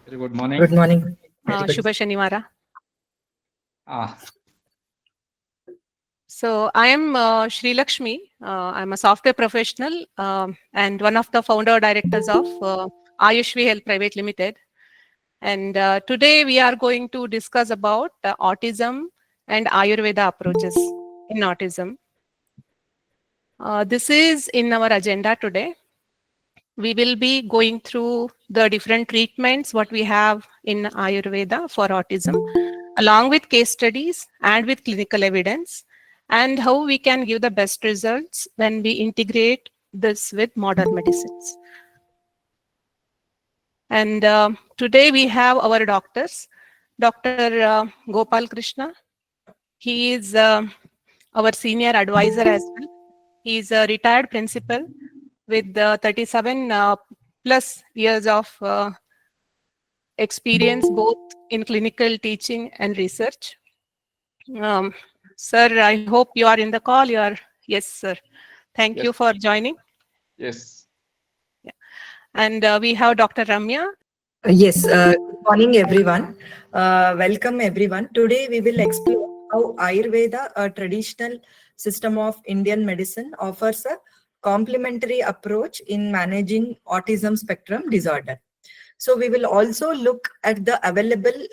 Very good morning. Good morning. Shubha Shanivara. Ah, So I am Sri Lakshmi. I'm a software professional and one of the founder directors of Ayushvi Health Private Limited. And today we are going to discuss about autism and Ayurveda approaches in autism. This is in our agenda today. We will be going through the different treatments what we have in Ayurveda for autism, along with case studies and with clinical evidence, and how we can give the best results when we integrate this with modern medicines. And today we have our doctors, Dr. Gopal Krishna. He is our senior advisor as well. He is a retired principal with 37 plus years of experience both in clinical teaching and research. Sir, I hope you are in the call. You are, yes, sir. Thank you Yes. for joining. yes. And we have Dr. Ramya. Yes, good morning, everyone. Welcome, everyone. Today, we will explore how Ayurveda, a traditional system of Indian medicine, offers a complementary approach in managing autism spectrum disorder. So, we will also look at the available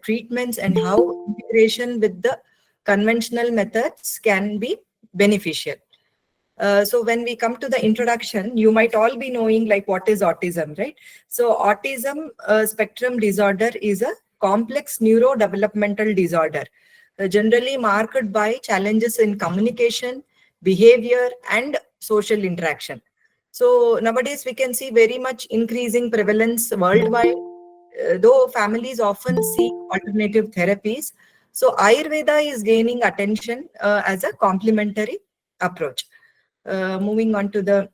treatments and how integration with the conventional methods can be beneficial. So when we come to the introduction, you might all be knowing like what is autism, right? So autism spectrum disorder is a complex neurodevelopmental disorder, generally marked by challenges in communication, behavior, and social interaction. So nowadays we can see very much increasing prevalence worldwide, though families often seek alternative therapies. So Ayurveda is gaining attention as a complementary approach. Moving on to the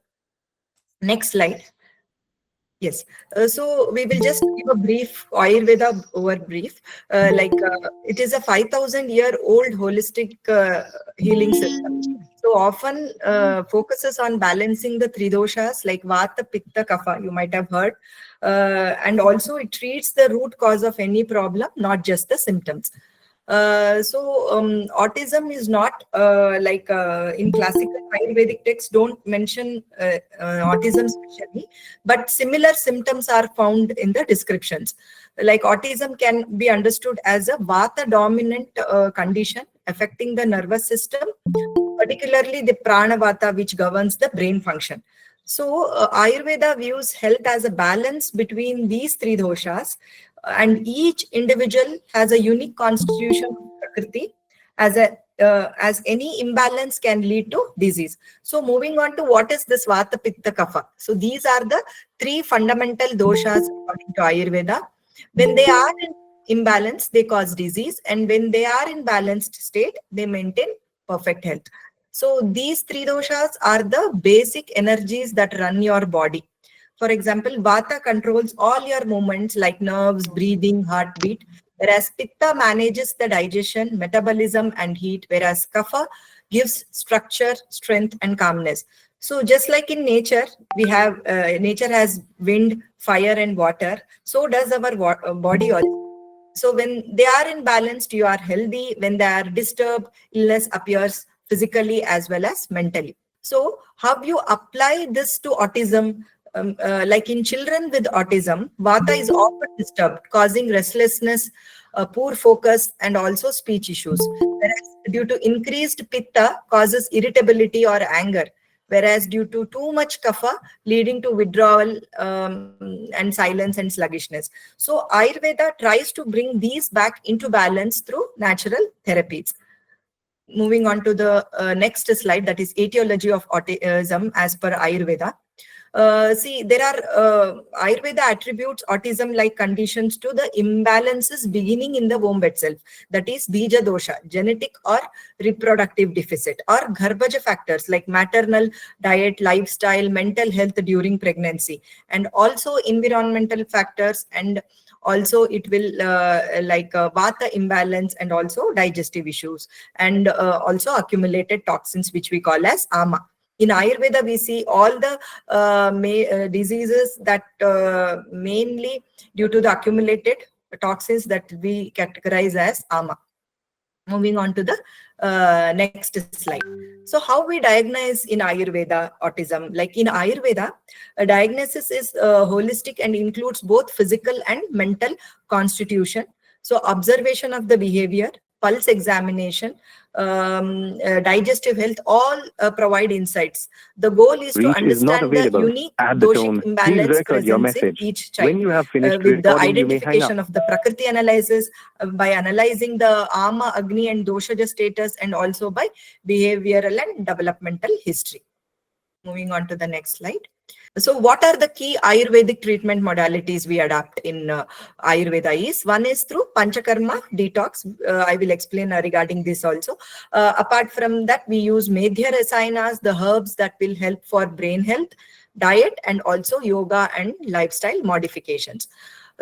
next slide. Yes. So we will just give a brief Ayurveda overbrief. It is a 5,000-year-old holistic healing system. So often focuses on balancing the three doshas like Vata, Pitta, Kapha. You might have heard, and also it treats the root cause of any problem, not just the symptoms. Autism is not in classical Ayurvedic texts don't mention autism specially, but similar symptoms are found in the descriptions. Like autism can be understood as a Vata dominant condition affecting the nervous system, particularly the prana vata, which governs the brain function. So Ayurveda views health as a balance between these three doshas, and each individual has a unique constitution of prakriti. As any imbalance can lead to disease. So moving on to what is this vata, pitta, kapha. So these are the three fundamental doshas according to Ayurveda. When they are in imbalance, they cause disease, and when they are in balanced state, they maintain perfect health. So these three doshas are the basic energies that run your body. For example, Vata controls all your movements like nerves, breathing, heartbeat, whereas Pitta manages the digestion, metabolism, and heat, whereas Kapha gives structure, strength, and calmness. So just like in nature, we have nature has wind, fire, and water. So does our body also. So when they are in balance, you are healthy. When they are disturbed, illness appears physically as well as mentally. So how you apply this to autism? Like in children with autism, Vata is often disturbed, causing restlessness, poor focus, and also speech issues. Whereas due to increased Pitta causes irritability or anger. Whereas due to too much Kapha, leading to withdrawal and silence and sluggishness. So Ayurveda tries to bring these back into balance through natural therapies. Moving on to the next slide, that is etiology of autism as per Ayurveda. See, there are Ayurveda attributes autism-like conditions to the imbalances beginning in the womb itself. That is bija dosha, genetic or reproductive deficit, or garbhaja factors like maternal diet, lifestyle, mental health during pregnancy, and also environmental factors, and also it will vata imbalance, and also digestive issues, and also accumulated toxins, which we call as ama. In Ayurveda, we see all the diseases that mainly due to the accumulated toxins that we categorize as ama. Moving on to the next slide. So how we diagnose in Ayurveda autism? Like in Ayurveda, a diagnosis is holistic and includes both physical and mental constitution. So observation of the behavior, pulse examination, digestive health, all provide insights. The goal is to understand the unique doshic imbalance present in each child with the identification of the Prakriti analysis, by analyzing the Ama, Agni and Dosha status, and also by behavioral and developmental history. Moving on to the next slide. So what are the key Ayurvedic treatment modalities we adopt in Ayurveda is, one is through Panchakarma detox. I will explain regarding this also. Apart from that, we use Medhya Rasayanas, the herbs that will help for brain health, diet, and also yoga and lifestyle modifications.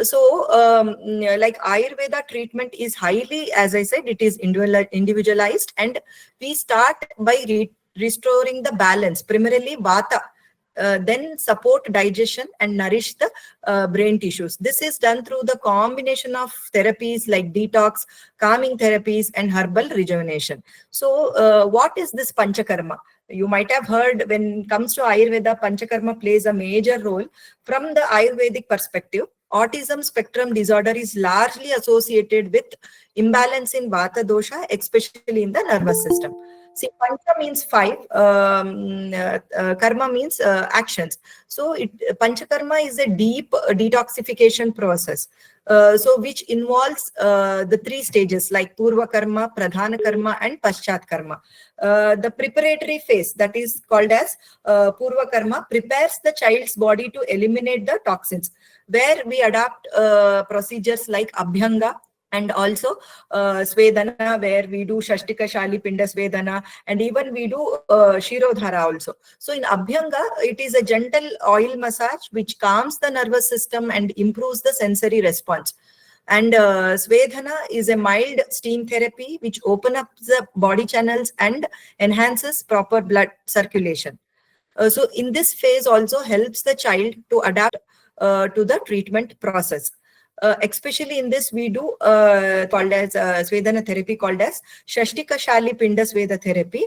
So like Ayurveda treatment is highly, as I said, it is individualized, and we start by restoring the balance, primarily Vata, then support digestion and nourish the brain tissues. This is done through the combination of therapies like detox, calming therapies, and herbal rejuvenation. So what is this Panchakarma? You might have heard, when it comes to Ayurveda, Panchakarma plays a major role. From the Ayurvedic perspective, autism spectrum disorder is largely associated with imbalance in Vata dosha, especially in the nervous system. See, Pancha means 5, karma means actions. So Panchakarma is a deep detoxification process. So which involves the 3 stages like Purva Karma, Pradhana Karma, and Paschat Karma. The preparatory phase, that is called as Purva Karma, prepares the child's body to eliminate the toxins, where we adopt procedures like Abhyanga, and also Svedana, where we do Shashtika Shali Pinda Svedana, and even we do Shirodhara also. So in Abhyanga, it is a gentle oil massage which calms the nervous system and improves the sensory response. And Svedana is a mild steam therapy which opens up the body channels and enhances proper blood circulation. So in this phase also helps the child to adapt to the treatment process. Especially in this, we do called as Svedana therapy called as Shashtika Shali Pinda Sveda therapy.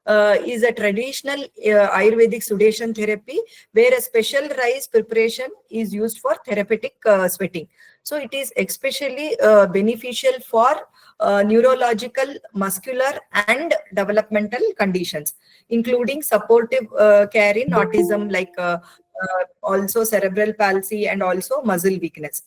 Is a traditional Ayurvedic sudation therapy where a special rice preparation is used for therapeutic sweating. So it is especially beneficial for neurological, muscular, and developmental conditions, including supportive care in autism, like also cerebral palsy and also muscle weakness.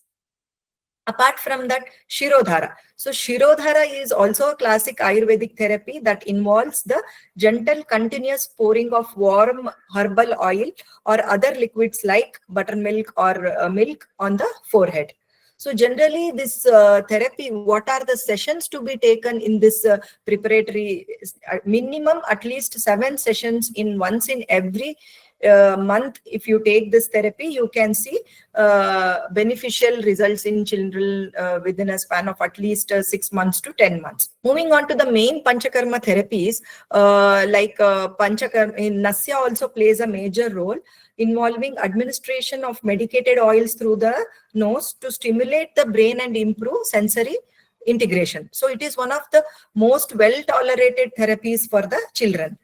Apart from that, Shirodhara. So Shirodhara is also a classic Ayurvedic therapy that involves the gentle continuous pouring of warm herbal oil or other liquids like buttermilk or milk on the forehead. So generally this therapy, what are the sessions to be taken in this preparatory? Minimum at least 7 sessions once in every month. If you take this therapy, you can see beneficial results in children within a span of at least 6 months to 10 months. Moving on to the main Panchakarma therapies, like Panchakarma in Nasya also plays a major role, involving administration of medicated oils through the nose to stimulate the brain and improve sensory integration. So it is one of the most well-tolerated therapies for the children.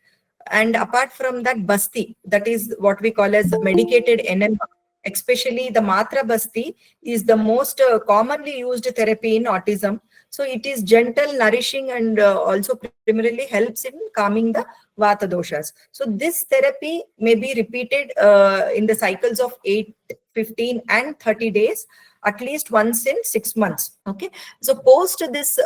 And apart from that, Basti, that is what we call as medicated enema, especially the Matra Basti, is the most commonly used therapy in autism. So it is gentle, nourishing, and also primarily helps in calming the Vata doshas. So this therapy may be repeated in the cycles of 8, 15, and 30 days, at least once in 6 months. Okay. So post this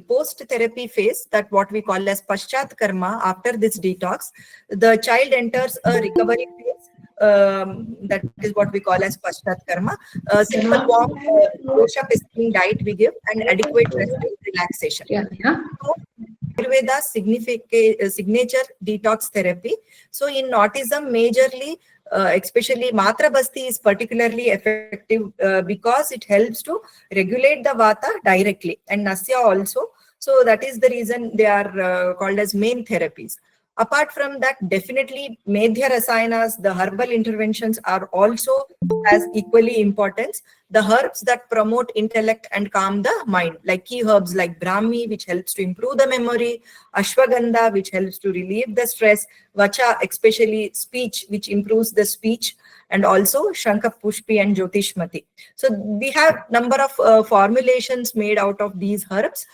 post-therapy phase, that what we call as Paschat Karma, after this detox, the child enters a recovery phase. That is what we call as Paschat Karma. Simple warm dosha pesting diet we give, and adequate rest and relaxation. So, Ayurveda's signature detox therapy. So in autism, majorly, especially Matra Basti is particularly effective because it helps to regulate the Vata directly, and Nasya also. So that is the reason they are called as main therapies. Apart from that, definitely Medhya Rasayanas, the herbal interventions are also as equally importance. The herbs that promote intellect and calm the mind, like key herbs like Brahmi, which helps to improve the memory, Ashwagandha, which helps to relieve the stress, Vacha, especially speech, which improves the speech, and also Shanka Pushpi and Jyotishmati. So we have number of formulations made out of these herbs.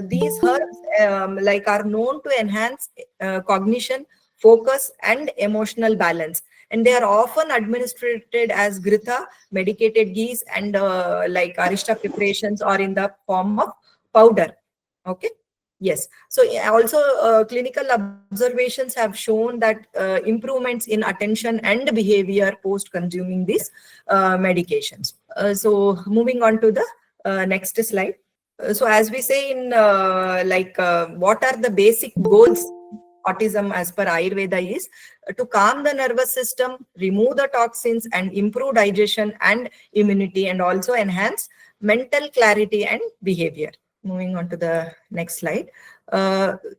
These herbs like are known to enhance cognition, focus, and emotional balance. And they are often administered as gritha, medicated ghees, and like arishta preparations, or in the form of powder. Okay. Yes. So also clinical observations have shown that improvements in attention and behavior post consuming these medications. So moving on to the next slide. So as we say in what are the basic goals autism as per Ayurveda is to calm the nervous system, remove the toxins, and improve digestion and immunity, and also enhance mental clarity and behavior. Moving on to the next slide.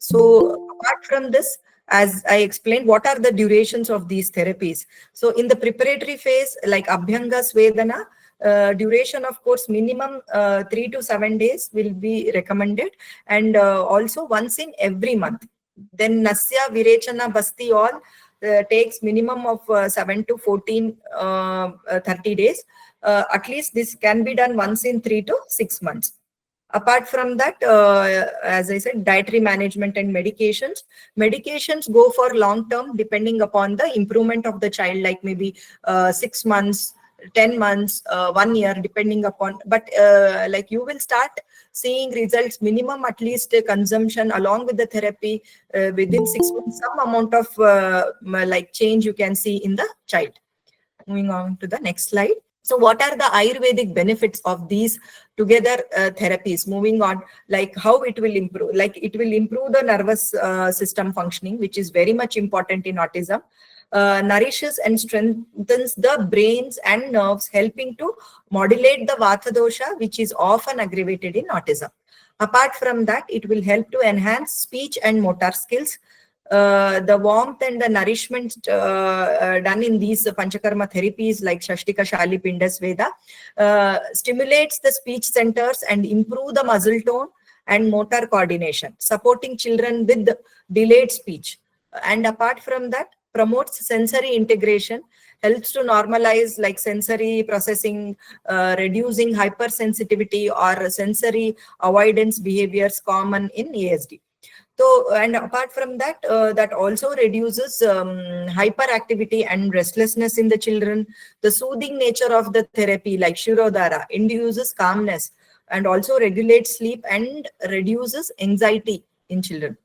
So apart from this, as I explained, what are the durations of these therapies? So in the preparatory phase, like Abhyanga Svedana, duration, of course, minimum 3 to 7 days will be recommended, and also once in every month. Then Nasya, Virechana, Basti all takes minimum of 7 to 14, 30 days. At least this can be done once in 3 to 6 months. Apart from that, as I said, dietary management and medications. Medications go for long term depending upon the improvement of the child, like maybe 6 months, 10 months, 1 year, depending upon, but like you will start seeing results minimum at least consumption along with the therapy within 6 months, some amount of like change you can see in the child. Moving on to the next slide. So what are the Ayurvedic benefits of these together therapies? Moving on, like how it will improve, like it will improve the nervous system functioning, which is very much important in autism. Nourishes and strengthens the brains and nerves, helping to modulate the Vata dosha, which is often aggravated in autism. Apart from that, it will help to enhance speech and motor skills. The warmth and the nourishment done in these Panchakarma therapies like Shashtika Shali Pindas Veda stimulates the speech centers and improve the muscle tone and motor coordination, supporting children with delayed speech. And apart from that, promotes sensory integration, helps to normalize like sensory processing, reducing hypersensitivity or sensory avoidance behaviors common in ASD. So, and apart from that, that also reduces hyperactivity and restlessness in the children. The soothing nature of the therapy, like Shirodhara, induces calmness and also regulates sleep and reduces anxiety in children.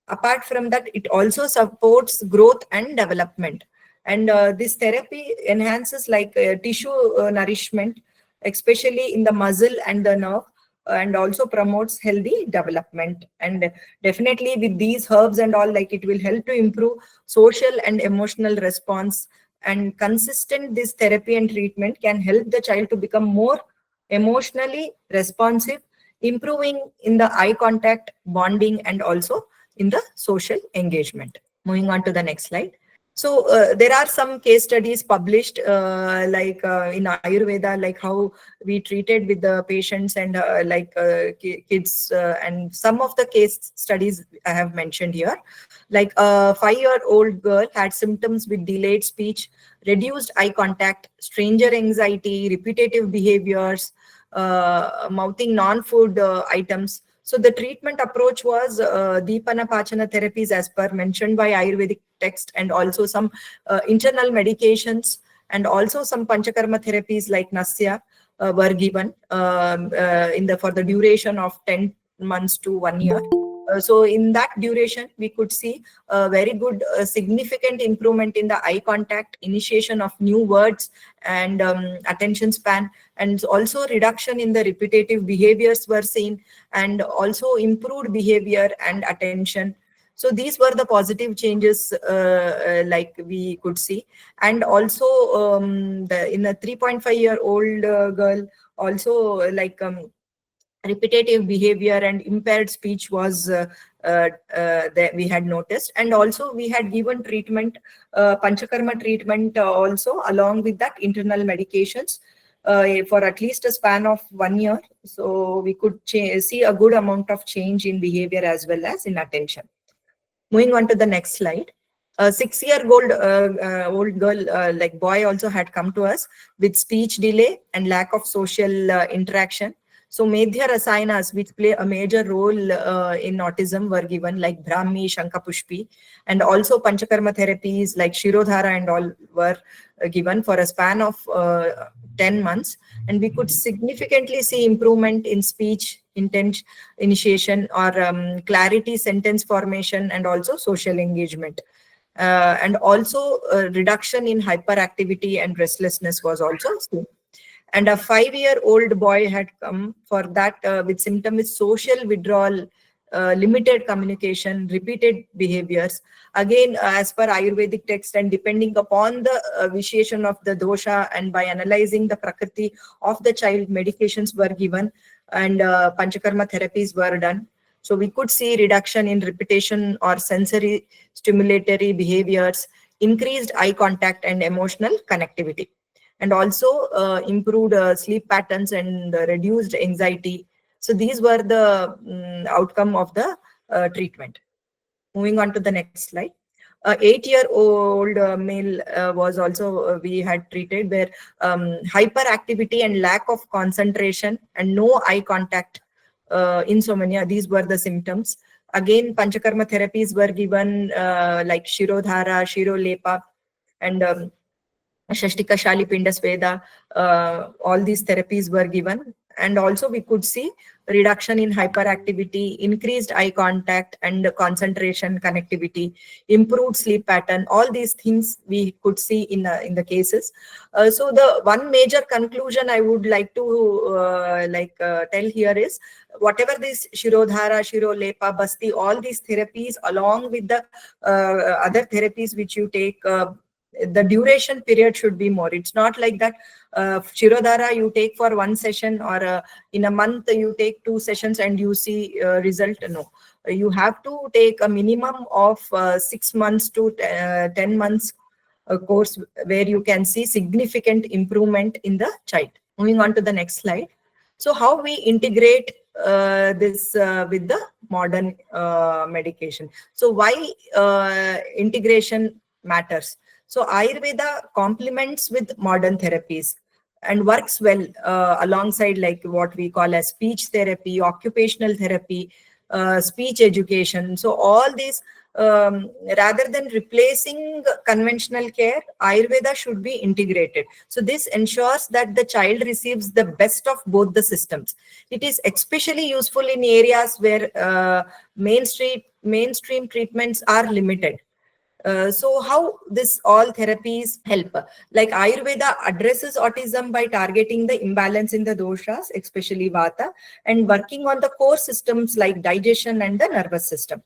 Apart from that, it also supports growth and development. And this therapy enhances like tissue nourishment, especially in the muscle and the nerve, and also promotes healthy development. And definitely with these herbs and all, like it will help to improve social and emotional response. And consistent this therapy and treatment can help the child to become more emotionally responsive, improving in the eye contact, bonding, and also in the social engagement. Moving on to the next slide. So there are some case studies published in Ayurveda, like how we treated with the patients and kids, and some of the case studies I have mentioned here. Like a 5-year-old girl had symptoms with delayed speech, reduced eye contact, stranger anxiety, repetitive behaviors, mouthing non-food items. So the treatment approach was Deepana Pachana therapies as per mentioned by Ayurvedic text, and also some internal medications, and also some Panchakarma therapies like Nasya were given for the duration of 10 months to 1 year. So in that duration, we could see a very good significant improvement in the eye contact, initiation of new words, and attention span, and also reduction in the repetitive behaviors were seen, and also improved behavior and attention. So these were the positive changes like we could see. And also in a 3.5-year-old girl, also repetitive behavior and impaired speech was that we had noticed. And also we had given treatment, Panchakarma treatment also, along with that internal medications for at least a span of 1 year. So we could see a good amount of change in behavior as well as in attention. Moving on to the next slide. A 6-year-old old girl, like boy, also had come to us with speech delay and lack of social interaction. So Medhya Rasayanas, which play a major role in autism, were given, like Brahmi, Shankapushpi, and also Panchakarma therapies like Shirodhara and all were given for a span of 10 months. And we could significantly see improvement in speech, intent, initiation, or clarity, sentence formation, and also social engagement. And also reduction in hyperactivity and restlessness was also seen. And a 5-year-old boy had come for that with symptom with social withdrawal, limited communication, repeated behaviors. Again, as per Ayurvedic text, and depending upon the vitiation of the dosha, and by analyzing the prakriti of the child, medications were given, and Panchakarma therapies were done. So we could see reduction in repetition or sensory stimulatory behaviors, increased eye contact and emotional connectivity, and also improved sleep patterns and reduced anxiety. So these were the outcome of the treatment. Moving on to the next slide. 8-year-old male was also we had treated, where hyperactivity and lack of concentration and no eye contact, insomnia, these were the symptoms. Again, Panchakarma therapies were given, like Shirodhara, Shirolepa, and Shashtika Shali Pinda Sveda. All these therapies were given, and also we could see reduction in hyperactivity, increased eye contact and concentration, connectivity, improved sleep pattern. All these things we could see in the cases. So the one major conclusion I would like to tell here is, whatever this Shirodhara, Shirolepa, Basti, all these therapies, along with the other therapies which you take, the duration period should be more. It's not like that Shirodhara you take for 1 session, or in a month you take 2 sessions and you see result. No, you have to take a minimum of 6 months to 10 months course, where you can see significant improvement in the child. Moving on to the next slide. So how we integrate this with the modern medication. So why integration matters? So Ayurveda complements with modern therapies and works well alongside, like what we call as speech therapy, occupational therapy, speech education. So all these, rather than replacing conventional care, Ayurveda should be integrated. So this ensures that the child receives the best of both the systems. It is especially useful in areas where mainstream treatments are limited. So how this all therapies help? Like Ayurveda addresses autism by targeting the imbalance in the doshas, especially Vata, and working on the core systems like digestion and the nervous system.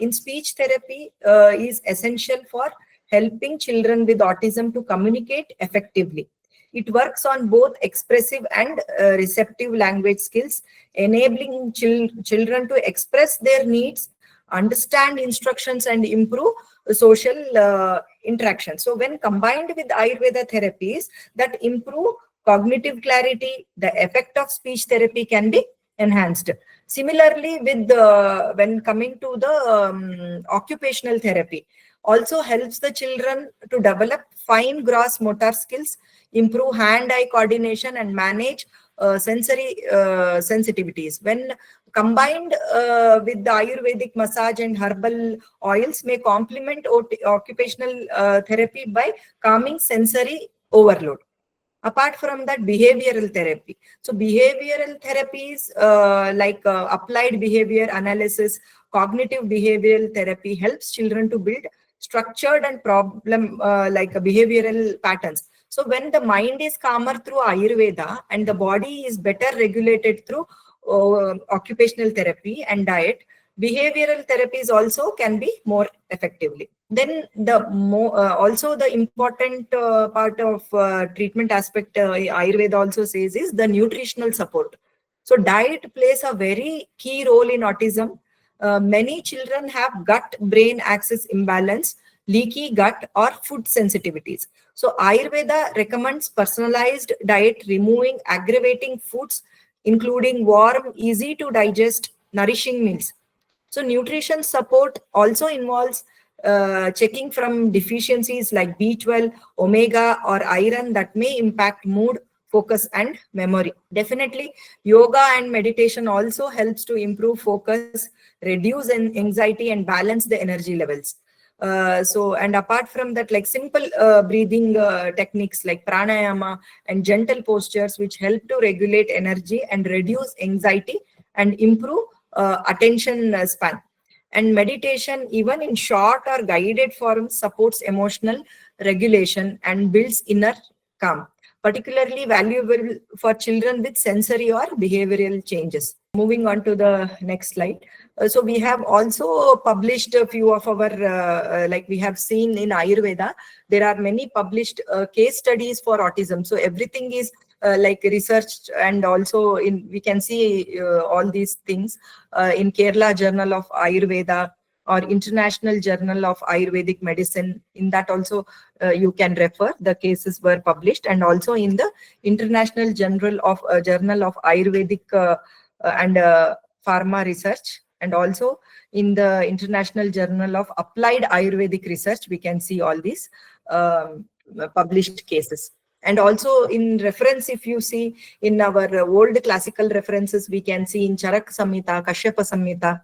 In speech therapy is essential for helping children with autism to communicate effectively. It works on both expressive and receptive language skills, enabling children to express their needs, understand instructions, and improve social interaction. So when combined with Ayurveda therapies that improve cognitive clarity, the effect of speech therapy can be enhanced. Similarly, with when coming to the occupational therapy, also helps the children to develop fine gross motor skills, improve hand-eye coordination, and manage sensory sensitivities. When combined with the Ayurvedic massage and herbal oils, may complement occupational therapy by calming sensory overload. Apart from that, behavioral therapy. So behavioral therapies applied behavior analysis, cognitive behavioral therapy helps children to build structured and problem behavioral patterns. So when the mind is calmer through Ayurveda and the body is better regulated through occupational therapy and diet, behavioral therapies also can be more effectively. Then also the important part of treatment aspect Ayurveda also says is the nutritional support. So diet plays a very key role in autism. Many children have gut-brain axis imbalance, leaky gut, or food sensitivities. So Ayurveda recommends personalized diet, removing aggravating foods, including warm, easy to digest, nourishing meals. So nutrition support also involves checking from deficiencies like B12, omega, or iron that may impact mood, focus, and memory. Definitely, yoga and meditation also helps to improve focus, reduce anxiety, and balance the energy levels. And apart from that, like simple breathing techniques like pranayama and gentle postures, which help to regulate energy and reduce anxiety and improve attention span. And meditation, even in short or guided form, supports emotional regulation and builds inner calm, particularly valuable for children with sensory or behavioral changes. Moving on to the next slide. So we have also published a few of our, like we have seen in Ayurveda, there are many published case studies for autism. So everything is like researched, and also we can see all these things in Kerala Journal of Ayurveda or International Journal of Ayurvedic Medicine. In that also you can refer, the cases were published, and also in the International Journal of Ayurvedic and Pharma Research, and also in the International Journal of Applied Ayurvedic Research, we can see all these published cases. And also in reference, if you see in our old classical references, we can see in Charak Samhita, Kashyapa Samhita,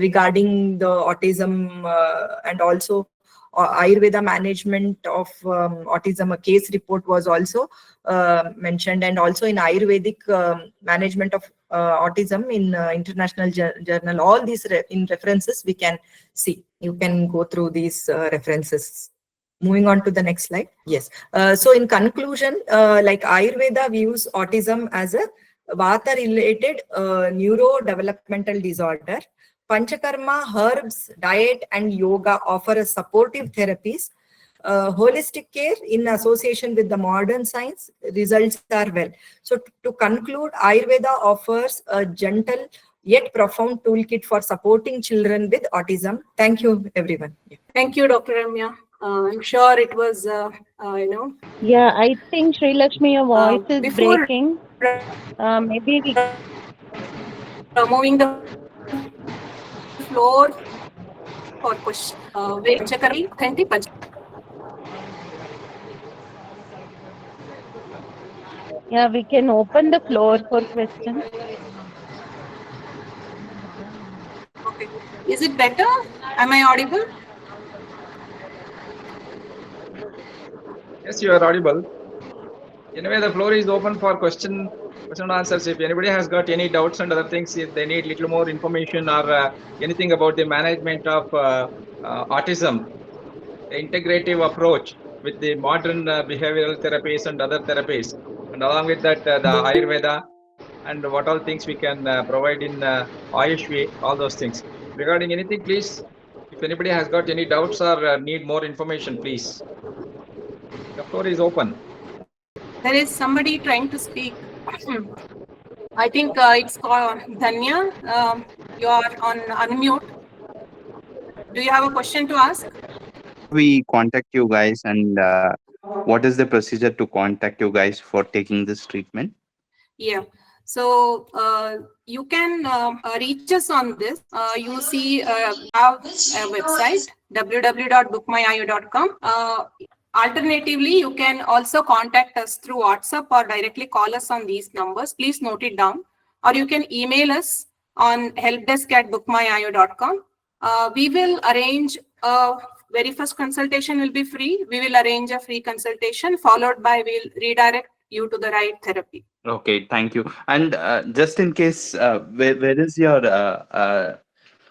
regarding the autism, and also Ayurveda management of autism, a case report was also mentioned, and also in Ayurvedic management of autism in International Journal. All these in references we can see. You can go through these references. Moving on to the next slide. Yes. So in conclusion, like Ayurveda views autism as a Vata-related neurodevelopmental disorder. Panchakarma, herbs, diet, and yoga offer a supportive therapies. Holistic care in association with the modern science, results are well. So to conclude, Ayurveda offers a gentle yet profound toolkit for supporting children with autism. Thank you, everyone. Thank you, Dr. Ramya. I'm sure it was, Yeah, I think Sri Lakshmi, your voice is before breaking. Maybe we moving the floor for question. Panchakarma, authentic Yeah, we can open the floor for questions. Okay. Is it better? Am I audible? Yes, you are audible. Anyway, the floor is open for question and answers. If anybody has got any doubts and other things, if they need little more information or anything about the management of autism, integrative approach with the modern behavioral therapies and other therapies, and along with that the Ayurveda, and what all things we can provide in Ayush way, all those things. Regarding anything, please, if anybody has got any doubts or need more information, please. The floor is open. There is somebody trying to speak. I think it's called Dhanya. You are on unmute. Do you have a question to ask? We contact you guys, and what is the procedure to contact you guys for taking this treatment? Yeah. So you can reach us on this. You see, have a website, www.bookmyayu.com. Alternatively, you can also contact us through WhatsApp or directly call us on these numbers. Please note it down. Or you can email us on helpdesk@bookmyayu.com. We will arrange a very first consultation will be free. We will arrange a free consultation, followed by we'll redirect you to the right therapy. Okay, thank you. And just in case, where is your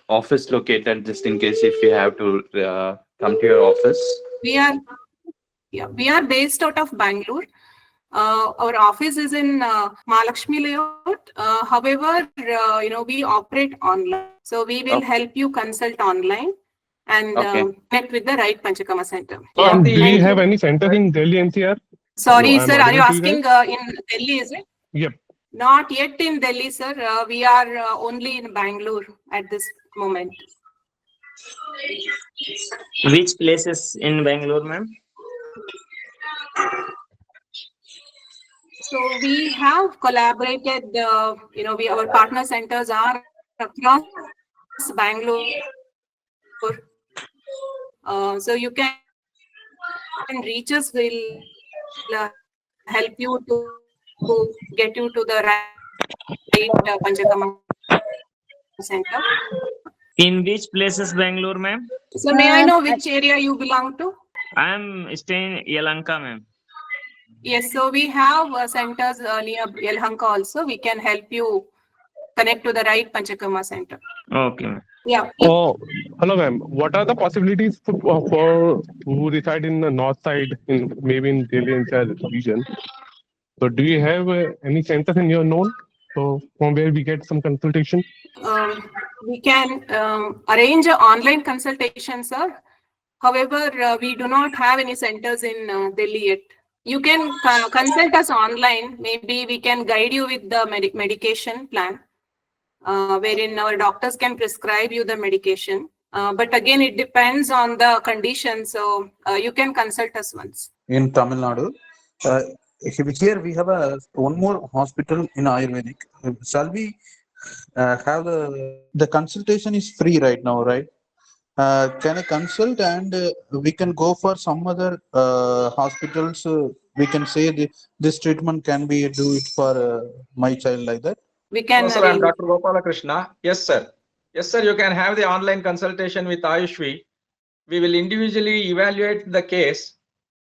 office located? Just in case if you have to come to your office. We are based out of Bangalore. Our office is in Mahalakshmi Layout. However, we operate online. So we will help you consult online and connect with the right Panchakarma center. Do we have any center in Delhi NCR? Sorry, No, sir. Are you audible to you asking in Delhi, is it? Yep. Not yet in Delhi, sir. We are only in Bangalore at this moment. Which places in Bangalore, ma'am? So we have collaborated, our partner centers are across Bangalore. So you can reach us. We'll help you to get you to the right Panchakarma center. In which places Bangalore, ma'am? So may I know which area you belong to? I am staying Yelahanka, ma'am. Yes, so we have centers near Yelahanka also. We can help you connect to the right Panchakarma center. Okay, ma'am. Yeah. Oh, hello, ma'am. What are the possibilities for who reside in the north side, in maybe in Delhi NCR region? So, do you have any centers in your known? So, from where we get some consultation? We can arrange an online consultation, sir. However, we do not have any centers in Delhi yet. You can consult us online. Maybe we can guide you with the medication plan, wherein our doctors can prescribe you the medication. But again, it depends on the condition. So you can consult us once. In Tamil Nadu, here we have one more hospital in Ayurvedic. Shall we have the consultation is free right now, right? Can I consult and we can go for some other hospitals? We can say this treatment can be do it for my child like that. We can. No, sir, I'm Dr. Gopalakrishna. Yes, sir. Yes, sir. You can have the online consultation with Ayushvi. We will individually evaluate the case,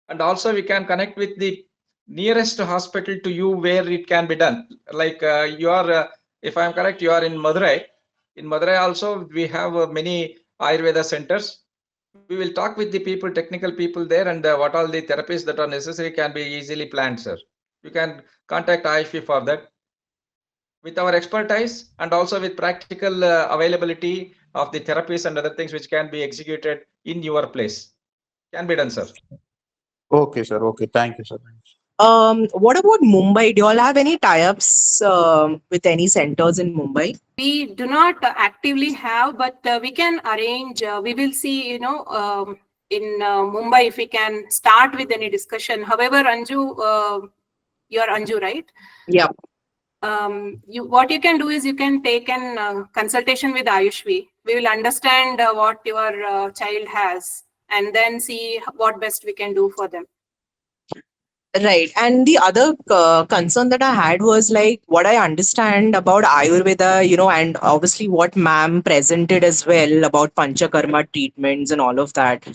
and also we can connect with the nearest hospital to you where it can be done. Like you are, if I am correct, you are in Madurai. In Madurai also we have many Ayurveda centers. We will talk with the people, technical people there, and what all the therapies that are necessary can be easily planned, sir. You can contact Ayushvi for that. With our expertise and also with practical availability of the therapies and other things which can be executed in your place. Can be done, sir. Okay, sir. Okay, thank you, sir. What about Mumbai? Do you all have any tie-ups with any centers in Mumbai? We do not actively have, but we can arrange. We will see, in Mumbai if we can start with any discussion. However, Anju, you are Anju, right? Yeah. What you can do is you can take an consultation with Ayushvi. We will understand what your child has and then see what best we can do for them. Right. And the other concern that I had was like what I understand about Ayurveda, and obviously what ma'am presented as well about Panchakarma treatments and all of that.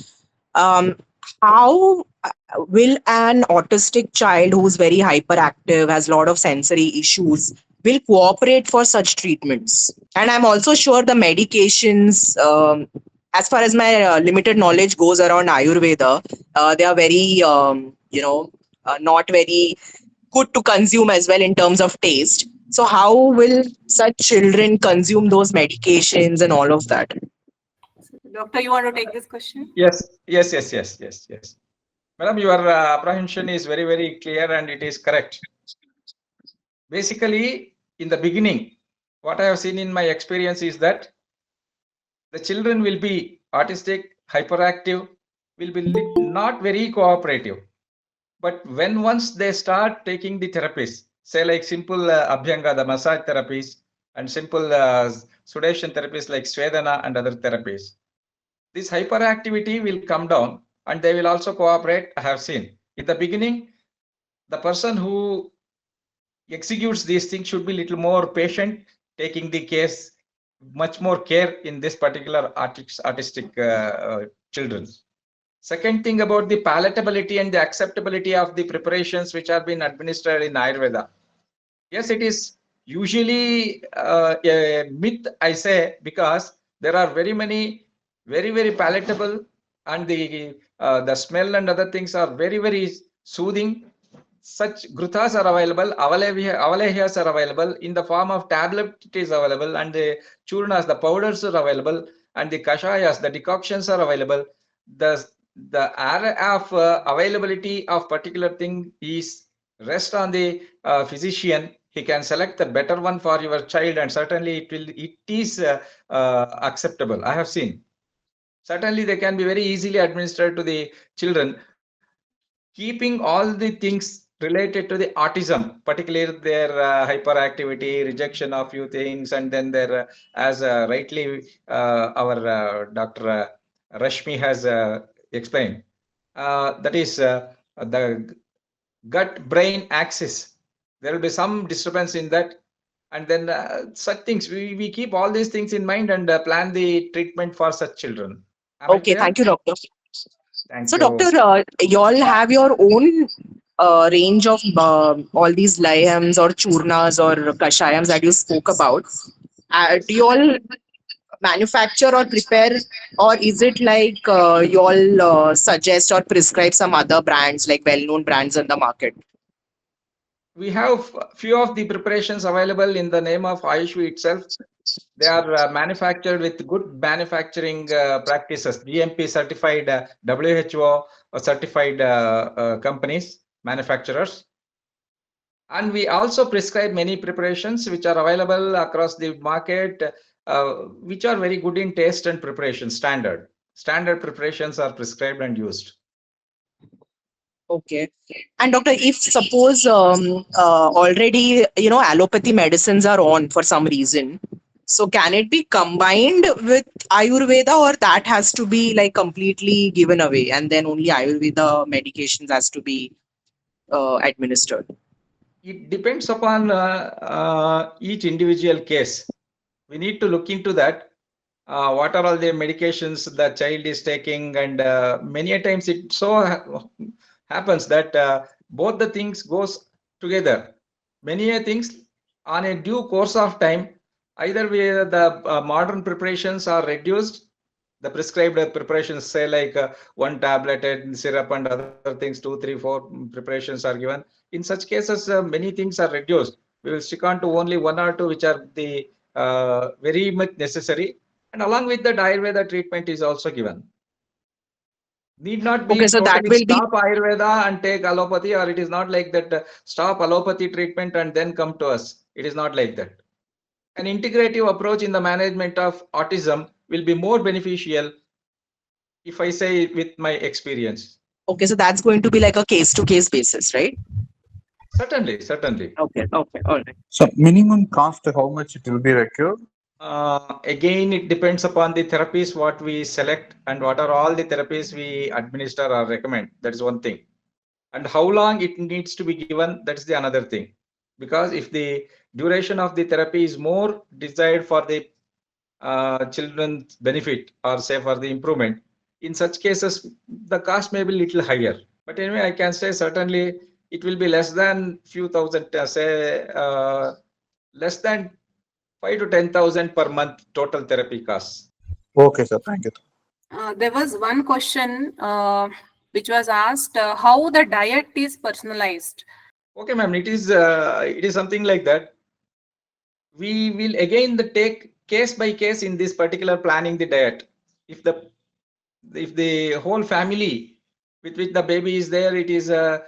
How will an autistic child who's very hyperactive, has a lot of sensory issues, will cooperate for such treatments? And I'm also sure the medications, as far as my limited knowledge goes around Ayurveda, they are very, not very good to consume as well in terms of taste. So how will such children consume those medications and all of that? Doctor, you want to take this question? Yes. Madam, your apprehension is very, very clear and it is correct. Basically, in the beginning, what I have seen in my experience is that the children will be autistic, hyperactive, will be not very cooperative. But when once they start taking the therapies, say like simple Abhyanga, the massage therapies, and simple sedation therapies like Svedana and other therapies, this hyperactivity will come down and they will also cooperate. I have seen in the beginning, the person who executes these things should be little more patient, taking the case much more care in this particular autistic children. Second thing about the palatability and the acceptability of the preparations which are being administered in Ayurveda. Yes, it is usually a myth, I say, because there are very many very, very palatable and the smell and other things are very, very soothing. Such gruthas are available, avalehyas are available in the form of tablet, it is available, and the churnas, the powders are available, and the kashayas, the decoctions are available. The area of availability of particular thing is rest on the physician. he can select the better one for your child, and certainly it is acceptable. I have seen. Certainly, they can be very easily administered to the children, keeping all the things related to the autism, particularly their hyperactivity, rejection of few things, and then their, as rightly our Dr. Rashmi has explained, that is the gut-brain axis. There will be some disturbance in that, and then such things. We keep all these things in mind and plan the treatment for such children. Am I Okay, clear? thank you, doctor. Thank So, you. doctor, you all have your own range of all these layams or churnas or kashayams that you spoke about. Do you all manufacture or prepare, or is it like you all suggest or prescribe some other brands, like well-known brands in the market? We have few of the preparations available in the name of Ayushvi itself. They are manufactured with good manufacturing practices, GMP certified, WHO certified companies, manufacturers. And we also prescribe many preparations which are available across the market, which are very good in taste and preparation, standard. Standard preparations are prescribed and used. Okay. And doctor, if suppose already allopathy medicines are on for some reason, so can it be combined with Ayurveda, or that has to be like completely given away and then only Ayurveda medications has to be administered? It depends upon each individual case. We need to look into that. What are all the medications the child is taking, and many a times it so happens that both the things goes together. Many a things on a due course of time, either the modern preparations are reduced, the prescribed preparations, say like one tablet and syrup and other things, 2, 3, 4 preparations are given. In such cases, many things are reduced. We will stick on to only one or two which are the very much necessary, and along with that Ayurveda treatment is also given. Need not be Okay, so that totally will be stop Ayurveda and take allopathy, or it is not like that stop allopathy treatment and then come to us. It is not like that. An integrative approach in the management of autism will be more beneficial, if I say with my experience. okay. So that's going to be like a case-to-case basis, right? Certainly, certainly. Okay, okay, all right. So minimum cost, how much it will be required? Again, it depends upon the therapies what we select and what are all the therapies we administer or recommend. That is one thing. And how long it needs to be given, that is the another thing. Because if the duration of the therapy is more desired for the children's benefit, or say for the improvement, in such cases, the cost may be little higher. But anyway, I can say certainly it will be less than few thousand, less than 5 to 10,000 per month total therapy costs. Okay, sir. Thank you. There was one question which was asked, how the diet is personalized. Okay, ma'am, it is something like that. We will again take case by case in this particular planning the diet. If the whole family with which the baby is there, it is a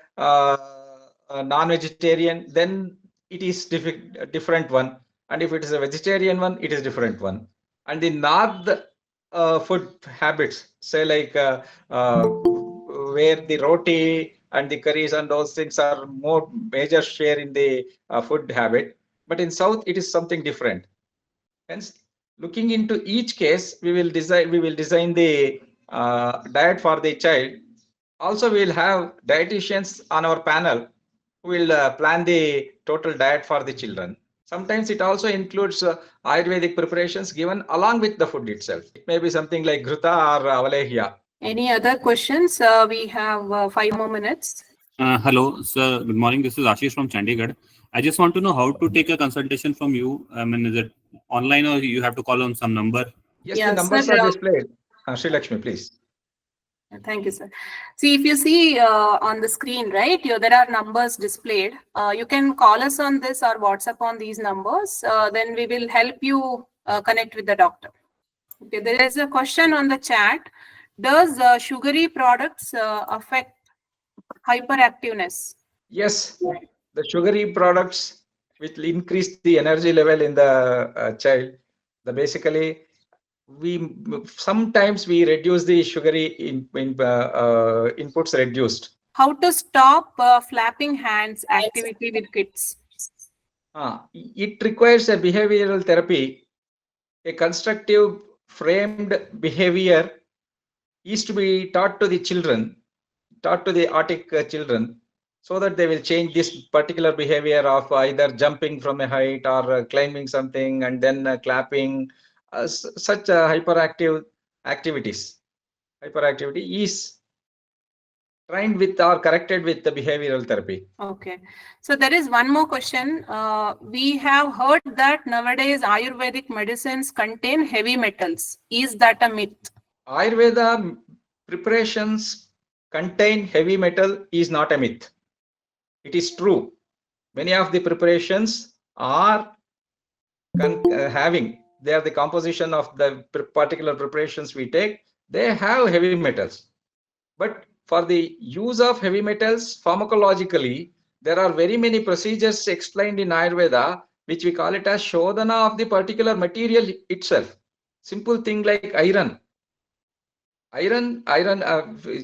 non-vegetarian, then it is different one. And if it is a vegetarian one, it is different one. And the north food habits, say like where the roti and the curries and those things are more major share in the food habit, but in south it is something different. Hence, looking into each case, we will design the diet for the child. Also, we will have dietitians on our panel who will plan the total diet for the children. Sometimes it also includes Ayurvedic preparations given along with the food itself. It may be something like Ghruta or Avalehya. Any other questions? We have 5 more minutes. Hello, sir. Good morning. This is Ashish from Chandigarh. I just want to know how to take a consultation from you. I mean, is it online or you have to call on some number? Yes, Yeah, the numbers sir, are displayed. Sri Lakshmi, please. Thank you, sir. See, if you see on the screen, right, there are numbers displayed. You can call us on this or WhatsApp on these numbers. Then we will help you connect with the doctor. Okay, there is a question on the chat. Does sugary products affect hyperactiveness? Yes, the sugary products which will increase the energy level in the child. Basically, sometimes we reduce the sugary inputs reduced. How to stop flapping hands activity with kids? It requires a behavioral therapy. A constructive framed behavior is to be taught to the children, taught to the autic children, so that they will change this particular behavior of either jumping from a height or climbing something and then clapping. Such hyperactive activities. Hyperactivity is trained with or corrected with the behavioral therapy. Okay. So there is one more question. We have heard that nowadays Ayurvedic medicines contain heavy metals. Is that a myth? Ayurveda preparations contain heavy metal is not a myth. It is true. Many of the preparations are they are the composition of the particular preparations we take. They have heavy metals. But for the use of heavy metals pharmacologically, there are very many procedures explained in Ayurveda, which we call it as shodhana of the particular material itself. Simple thing like iron. Iron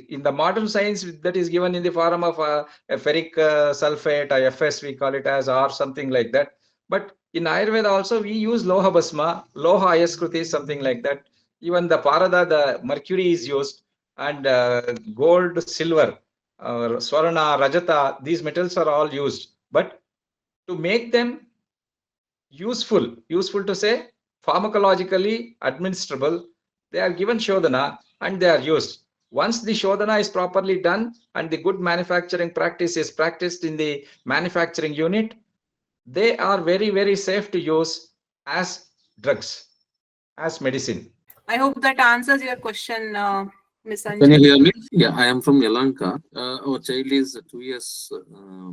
in the modern science that is given in the form of a ferric sulfate or Fs, we call it as, or something like that. But in Ayurveda also we use loha basma, loha ayaskruti, something like that. Even the parada, the mercury is used, and gold, silver, swarna, rajata, these metals are all used. But to make them useful to say pharmacologically administrable, they are given shodhana and they are used. Once the shodhana is properly done and the good manufacturing practice is practiced in the manufacturing unit, they are very, very safe to use as drugs, as medicine. I hope that answers your question, Ms. Anjali. Can you hear me? Yeah, I am from Yalanka. Our child is a 2 years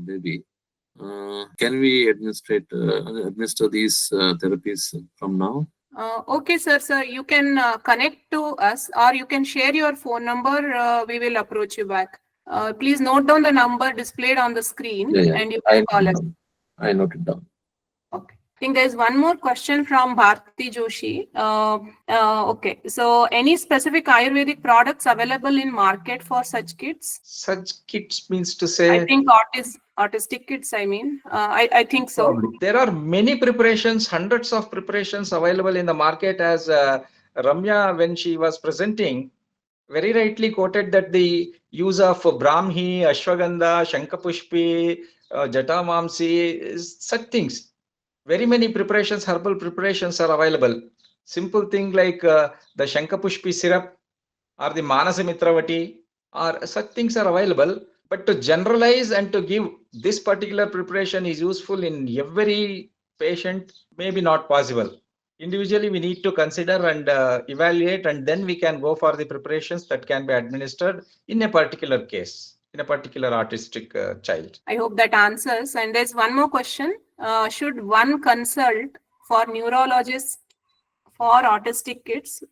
baby. Can we administer these therapies from now? Okay, sir. You can connect to us, or you can share your phone number. We will approach you back. Please note down the number displayed on the screen, and you can call us. I noted down. Okay. I think there's one more question from Bharti Joshi. Okay. So, any specific Ayurvedic products available in market for such kids? Such kids means to say, I think autistic kids, I mean. I think so. Probably. There are many preparations, hundreds of preparations available in the market, as Ramya, when she was presenting, very rightly quoted that the use of Brahmi, Ashwagandha, Shankapushpi, Jatamamsi, such things. Very many preparations, herbal preparations are available. Simple thing like the Shankapushpi syrup or the Manasamitravati, or such things are available. But to generalize and to give this particular preparation is useful in every patient may be not possible. Individually, we need to consider and evaluate, and then we can go for the preparations that can be administered in a particular case, in a particular autistic child. I hope that answers. And there's one more question. Should one consult for neurologist for autistic kids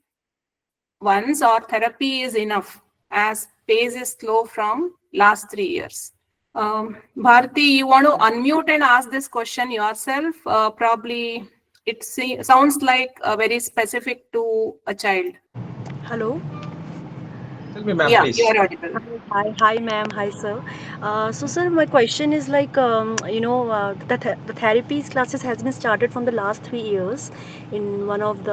once, or therapy is enough as pace is slow from last 3 years? Bharti, you want to unmute and ask this question yourself? Probably it sounds like very specific to a child. Hello. Tell me, ma'am, yeah, please. You are audible. Hi, ma'am. Hi, sir. So, sir, my question is like, the therapies classes has been started from the last 3 years in one of the.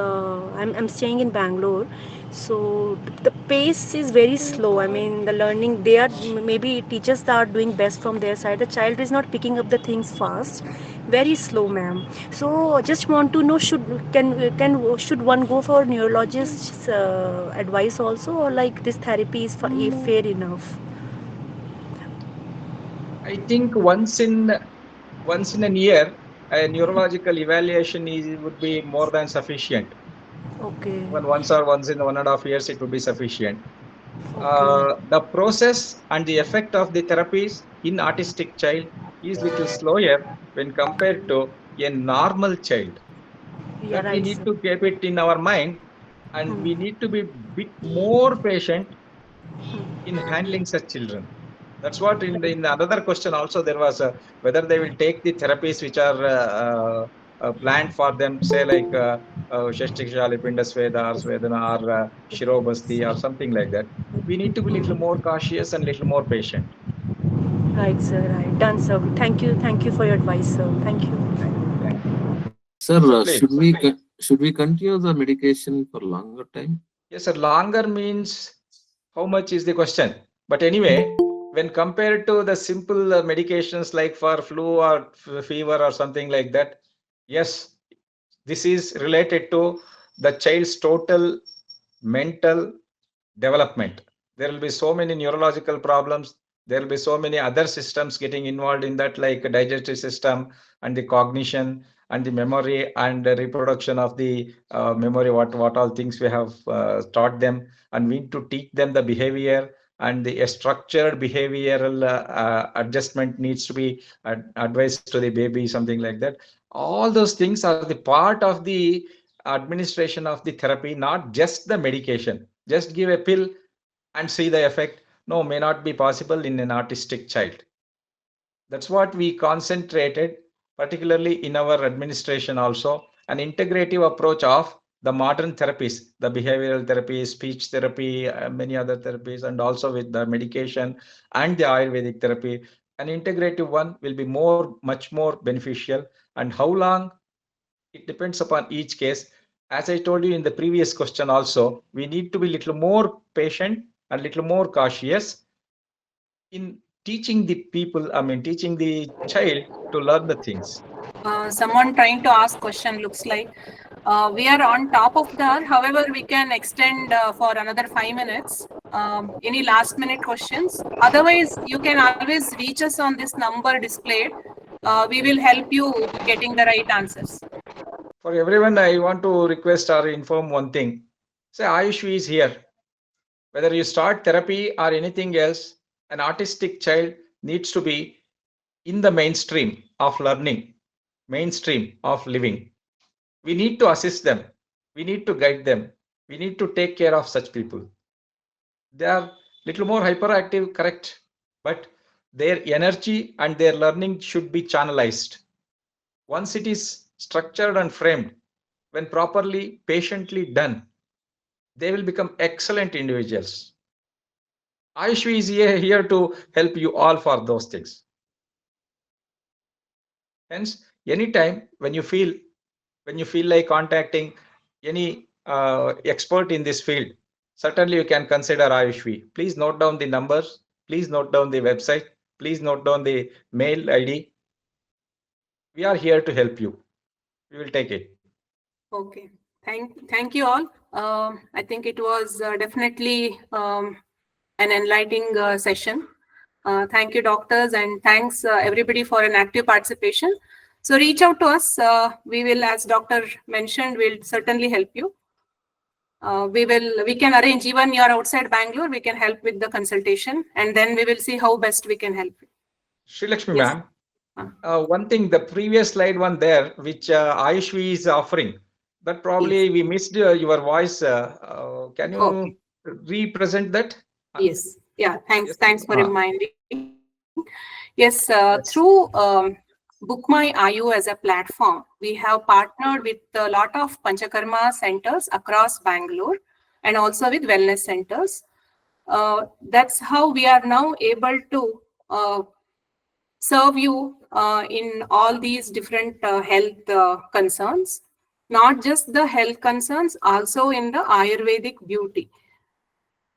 I'm staying in Bangalore, so the pace is very slow. I mean, the learning, they are maybe teachers are doing best from their side. The child is not picking up the things fast. Very slow, ma'am. So, just want to know, should one go for neurologist's advice also, or like this therapy is fair enough? I think once in a year, a neurological evaluation would be more than sufficient. Okay. When once in 1.5 years, it would be sufficient. Okay. The process and the effect of the therapies in autistic child is little slower when compared to a normal child. Yeah, That we right, need sir. to keep it in our mind, and we need to be bit more patient in handling such children. That's what in the another question also there was whether they will take the therapies which are planned for them, say like Shashtikshali, Pindasveda or Svedana or Shirobasti or something like that. We need to be little more cautious and little more patient. Right, sir. Right. Done, sir. Thank you for your advice, sir. Thank you. Thank you. Sir, So please. should we continue the medication for longer time? Yes, sir. Longer means how much is the question? But anyway, when compared to the simple medications like for flu or fever or something like that, yes, this is related to the child's total mental development. There will be so many neurological problems. There will be so many other systems getting involved in that, like digestive system and the cognition and the memory and the reproduction of the memory, what all things we have taught them, and we need to teach them the behavior, and the structured behavioral adjustment needs to be advised to the baby, something like that. All those things are the part of the administration of the therapy, not just the medication. Just give a pill and see the effect. No, may not be possible in an autistic child. That's what we concentrated, particularly in our administration also, an integrative approach of the modern therapies, the behavioral therapy, speech therapy, many other therapies, and also with the medication and the Ayurvedic therapy. An integrative one will be much more beneficial. And how long? It depends upon each case. As I told you in the previous question also, we need to be little more patient and little more cautious in teaching the people, teaching the child to learn the things. Someone trying to ask question looks like. We are on top of that. However, we can extend for another 5 minutes. Any last minute questions? Otherwise, you can always reach us on this number displayed. We will help you getting the right answers. For everyone, I want to request or inform one thing. Say Ayush is here. Whether you start therapy or anything else, an autistic child needs to be in the mainstream of learning, mainstream of living. We need to assist them. We need to guide them. We need to take care of such people. They are little more hyperactive, correct, but their energy and their learning should be channelized. Once it is structured and framed, when properly, patiently done, they will become excellent individuals. Ayush is here to help you all for those things. Hence, anytime when you feel like contacting any expert in this field, certainly you can consider Ayush. Please note down the numbers. Please note down the website. Please note down the mail ID. We are here to help you. We will take it. Okay. Thank you all. I think it was definitely an enlightening session. Thank you, doctors, and thanks everybody for an active participation. So reach out to us. We will, as doctor mentioned, we'll certainly help you. We can arrange, even you're outside Bangalore, we can help with the consultation, and then we will see how best we can help you. Sri Lakshmi ma'am, one thing, the previous slide one there, which Ayush is offering, but probably we missed your voice. Can you represent that? Yes. Yeah. Thanks for reminding. Yes. Through Book My Ayu as a platform, we have partnered with a lot of Panchakarma centers across Bangalore and also with wellness centers. That's how we are now able to serve you in all these different health concerns, not just the health concerns, also in the Ayurvedic beauty.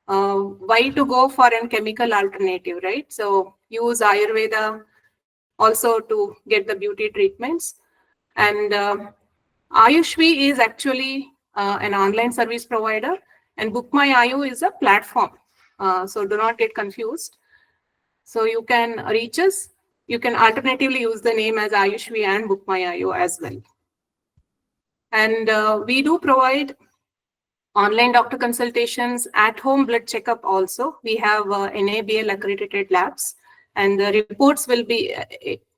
Why to go for a chemical alternative, right? So use Ayurveda also to get the beauty treatments. And Ayushvi is actually an online service provider, and Book My Ayu is a platform. So do not get confused. So you can reach us. You can alternatively use the name as Ayushvi and Book My Ayu as well. And we do provide online doctor consultations, at-home blood checkup also. We have NABL accredited labs, and the reports will be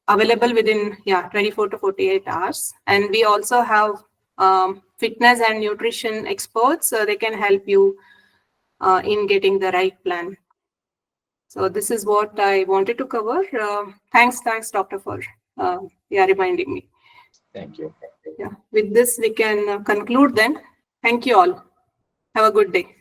available within 24 to 48 hours. And we also have fitness and nutrition experts, so they can help you in getting the right plan. So this is what I wanted to cover. Thanks, doctor, for reminding me. Thank you. Yeah, with this we can conclude then. Thank you all. Have a good day.